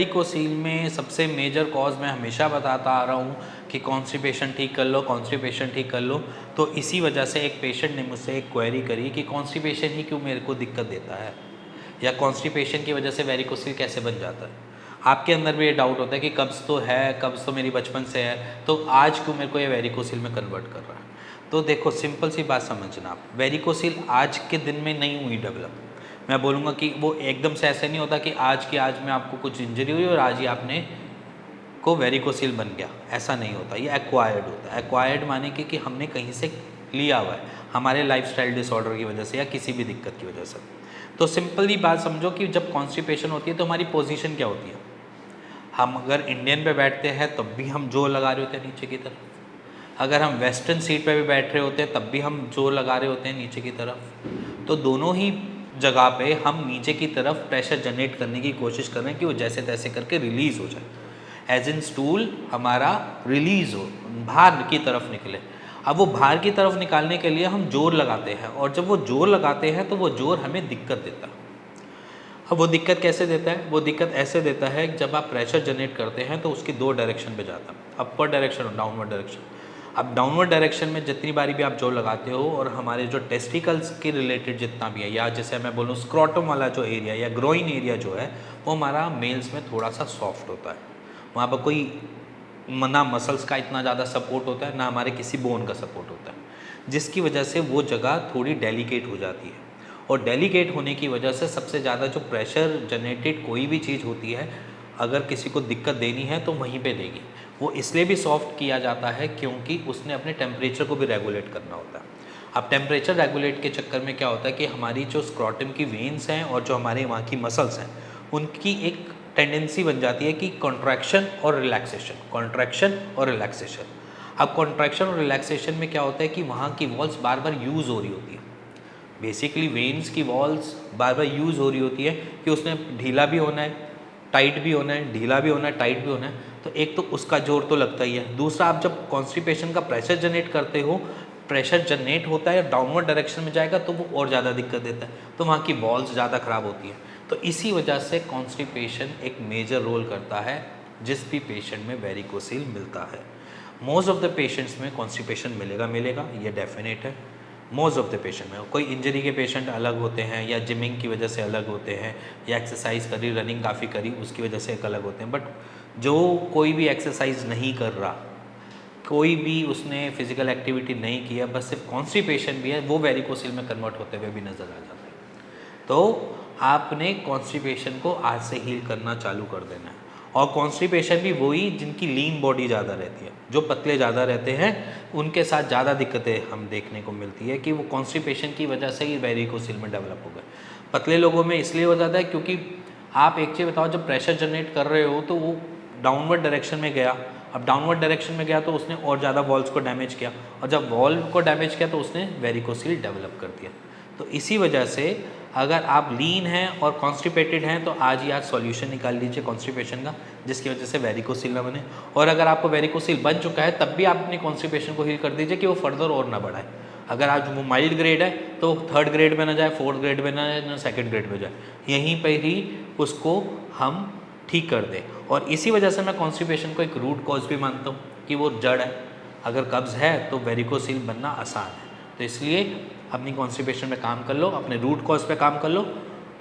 Varicocele में सबसे major cause मैं हमेशा बताता आ रहा हूँ कि कॉन्स्टिपेशन ठीक कर लो, कॉन्स्टिपेशन ठीक कर लो। तो इसी वजह से एक पेशेंट ने मुझसे एक क्वेरी करी कि कॉन्स्टिपेशन ही क्यों मेरे को दिक्कत देता है, या कॉन्स्टिपेशन की वजह से वेरिकोसील कैसे बन जाता है। आपके अंदर भी ये डाउट होता है कि कब्ज़ तो है, कब्ज़ तो मेरी बचपन से है, तो आज क्यों मेरे को ये वेरिकोसील में कन्वर्ट कर रहा है। तो देखो सिंपल सी बात समझना, आप वेरिकोसील आज के दिन में नहीं हुई डेवलप। मैं बोलूँगा कि वो एकदम से ऐसे नहीं होता कि आज में आपको कुछ इंजरी हुई और आज ही आपने को वेरिकोसील बन गया, ऐसा नहीं होता। ये एक्वायर्ड होता है। एक्वायर्ड माने कि हमने कहीं से लिया हुआ है, हमारे लाइफस्टाइल डिसऑर्डर की वजह से या किसी भी दिक्कत की वजह से। तो सिंपली बात समझो कि जब कॉन्स्टिपेशन होती है तो हमारी पोजीशन क्या होती है। हम अगर इंडियन पे बैठते हैं तब भी हम जोर लगा रहे होते हैं नीचे की तरफ, अगर हम वेस्टर्न सीट पे भी बैठ रहे होते हैं तब भी हम जोर लगा रहे होते हैं नीचे की तरफ। तो दोनों ही जगह पे हम नीचे की तरफ प्रेशर जनरेट करने की कोशिश कर रहे हैं कि वो जैसे तैसे करके रिलीज़ हो जाए, एज इन स्टूल हमारा रिलीज़ हो, बाहर की तरफ निकले। अब वो बाहर की तरफ निकालने के लिए हम जोर लगाते हैं, और जब वो जोर लगाते हैं तो वो जोर हमें दिक्कत देता है। अब वो दिक्कत कैसे देता है, वो दिक्कत ऐसे देता है जब आप प्रेशर जनरेट करते हैं तो उसकी दो डायरेक्शन पे जाता है, अपवर्ड डायरेक्शन और डाउनवर्ड डायरेक्शन। अब डाउनवर्ड डायरेक्शन में जितनी बारी भी आप जोर लगाते हो और हमारे जो टेस्टिकल्स के रिलेटेड जितना भी है, या जैसे मैं बोलूँ स्क्रॉटम वाला जो एरिया या ग्रोइन एरिया जो है, वो हमारा मेल्स में थोड़ा सा सॉफ्ट होता है। वहाँ पर कोई ना मसल्स का इतना ज़्यादा सपोर्ट होता है, ना हमारे किसी बोन का सपोर्ट होता है, जिसकी वजह से वो जगह थोड़ी डेलिकेट हो जाती है। और डेलिकेट होने की वजह से सबसे ज़्यादा जो प्रेशर जनरेटेड कोई भी चीज़ होती है, अगर किसी को दिक्कत देनी है तो वहीं पे देगी। वो इसलिए भी सॉफ्ट किया जाता है क्योंकि उसने अपने टेम्परेचर को भी रेगुलेट करना होता है। अब टेम्परेचर रेगुलेट के चक्कर में क्या होता है कि हमारी जो स्क्रॉटम की वेन्स हैं और जो हमारे वहाँ की मसल्स हैं, उनकी एक टेंडेंसी बन जाती है कि कॉन्ट्रैक्शन और रिलैक्सेशन, कॉन्ट्रैक्शन और रिलैक्सेशन। अब कॉन्ट्रैक्शन और रिलैक्सेशन में क्या होता है कि वहाँ की वॉल्स बार बार यूज़ हो रही होती है। बेसिकली वेन्स की वॉल्स बार बार यूज़ हो रही होती है कि उसने ढीला भी होना है, टाइट भी होना है, ढीला भी होना है, टाइट भी होना है। तो एक तो उसका जोर तो लगता ही है। दूसरा, आप जब कॉन्स्टिपेशन का प्रेशर जनरेट करते हो, प्रेशर जनरेट होता है डाउनवर्ड डायरेक्शन में जाएगा तो वो और ज़्यादा दिक्कत देता है, तो वहाँ की वॉल्स ज़्यादा ख़राब होती है। तो इसी वजह से कॉन्स्टिपेशन एक मेजर रोल करता है जिस भी पेशेंट में वेरिकोसील मिलता है। मोस्ट ऑफ द पेशेंट्स में कॉन्स्टिपेशन मिलेगा, ये डेफिनेट है। मोस्ट ऑफ द पेशेंट में कोई इंजरी के पेशेंट अलग होते हैं, या जिमिंग की वजह से अलग होते हैं, या एक्सरसाइज करी, रनिंग काफ़ी करी, उसकी वजह से एक अलग होते हैं। बट जो कोई भी एक्सरसाइज नहीं कर रहा, कोई भी उसने फिजिकल एक्टिविटी नहीं किया, बस सिर्फ कॉन्स्टिपेशन भी है, वो वेरिकोसील में कन्वर्ट होते हुए भी नज़र आ जाता है। तो आपने कॉन्स्टिपेशन को आज से हील करना चालू कर देना है। और कॉन्स्टिपेशन भी वही जिनकी लीन बॉडी ज़्यादा रहती है, जो पतले ज़्यादा रहते हैं, उनके साथ ज़्यादा दिक्कतें हम देखने को मिलती है कि वो कॉन्स्टिपेशन की वजह से ही वेरिकोसील में डेवलप हो गए। पतले लोगों में इसलिए हो जाता है क्योंकि आप एक चीज़ बताओ, जब प्रेशर जनरेट कर रहे हो तो वो डाउनवर्ड डायरेक्शन में गया। अब डाउनवर्ड डायरेक्शन में गया तो उसने और ज़्यादा वॉल्स को डैमेज किया, और जब वॉल्व को डैमेज किया तो उसने वेरिकोसील डेवलप कर दिया। तो इसी वजह से अगर आप लीन हैं और कॉन्स्टिपेटेड हैं तो आज ही आज सॉल्यूशन निकाल लीजिए कॉन्स्टिपेशन का, जिसकी वजह से वेरिकोसील ना बने। और अगर आपको वेरिकोसील बन चुका है तब भी आप अपनी कॉन्स्टिपेशन को हील कर दीजिए कि वो फर्दर और ना बढ़ाए। अगर आज वो माइल्ड ग्रेड है तो 3rd ग्रेड में ना जाए, 4th ग्रेड में ना जाए, ना 2nd ग्रेड में जाए, यहीं पर ही उसको हम ठीक कर दें। और इसी वजह से मैं कॉन्स्टिपेशन को एक रूट कॉज भी मानता हूँ कि वो जड़ है। अगर कब्ज़ है तो वेरिकोसील बनना आसान है। तो इसलिए अपनी कॉन्स्टिपेशन में काम कर लो, अपने रूट कॉज पे काम कर लो।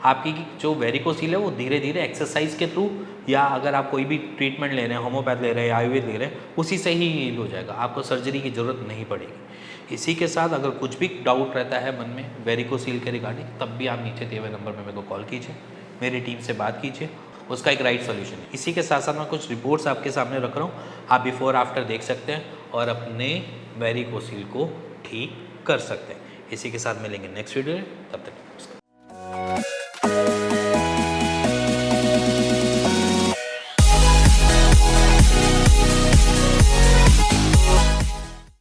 आपकी जो वेरिकोसील है वो धीरे धीरे एक्सरसाइज के थ्रू, या अगर आप कोई भी ट्रीटमेंट ले रहे हैं, होम्योपैथ ले रहे हैं या आयुर्वेद ले रहे हैं, उसी से ही हील हो जाएगा, आपको सर्जरी की ज़रूरत नहीं पड़ेगी। इसी के साथ अगर कुछ भी डाउट रहता है मन में वेरिकोसील के रिगार्डिंग, तब भी आप नीचे दिए हुए नंबर पर मेरे को कॉल कीजिए, मेरी टीम से बात कीजिए, उसका एक राइट सोल्यूशन है। इसी के साथ साथ मैं कुछ रिपोर्ट्स आपके सामने रख रहा हूँ, आप बिफोर आफ्टर देख सकते हैं और अपने वेरिकोसील को ठीक कर सकते हैं। इसी के साथ मिलेंगे नेक्स्ट वीडियो में, तब तक